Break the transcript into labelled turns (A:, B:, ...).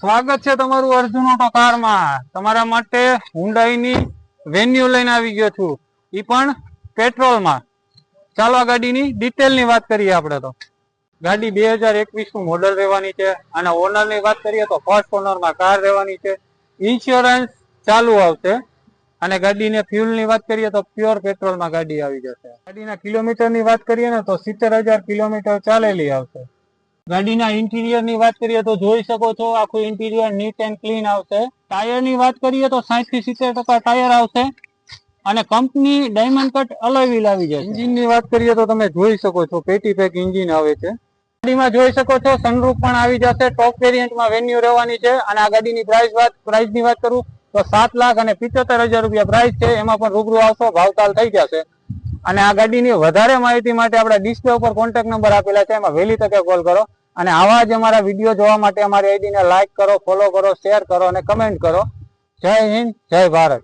A: સ્વાગત છે તમારું અર્જુન ઓટો કારમાં। તમારા માટે હુન્ડાઈની વેન્યુ લઈને આવી ગયો છું, ઈ પણ પેટ્રોલમાં। ચાલો આ ગાડીની ડિટેલની વાત કરીએ આપણે। તો ગાડી 2021 નું મોડલ રહેવાની છે અને ઓનરની વાત કરીએ તો ફર્સ્ટ ઓનરમાં કાર રહેવાની છે। ઇન્સ્યોરન્સ ચાલુ આવશે અને ગાડીને ફ્યુલની વાત કરીએ તો પ્યોર પેટ્રોલમાં ગાડી આવી જશે। ગાડીના કિલોમીટરની વાત કરીએ ને તો 70,000 કિલોમીટર ચાલેલી આવશે। ગાડીના ઇન્ટિરિયર ની વાત કરીએ તો જોઈ શકો છો, આખું ઇન્ટિરિયર નીટ એન્ડ ક્લીન આવશે। ટાયર ની વાત કરીએ તો 60 થી 70% ટાયર આવશે અને કંપની ડાયમંડ કટ અલોય વ્હીલ આવી જશે। એન્જિન ની વાત કરીએ તો તમે જોઈ શકો છો, પેટી પેક એન્જિન આવે છે। ગાડીમાં જોઈ શકો છો સનરૂફ પણ આવી જશે। ટોપ વેરિયન્ટમાં વેન્યુ રહેવાની છે અને આ ગાડીની પ્રાઇસ ની વાત કરું તો 7,75,000 રૂપિયા પ્રાઇસ છે। એમાં પણ રૂબરૂ આવશો, ભાવતાલ થઈ જશે। અને આ ગાડીની વધારે માહિતી માટે આપણા ડિસ્પ્લે ઉપર કોન્ટેક્ટ નંબર આપેલા છે, એમાં વહેલી તકે કોલ કરો। અને આવા જ અમારા વિડીયો જોવા માટે અમારી આઈડીને લાઈક કરો, ફોલો કરો, શેર કરો અને કમેન્ટ કરો। જય હિન્દ, જય ભારત।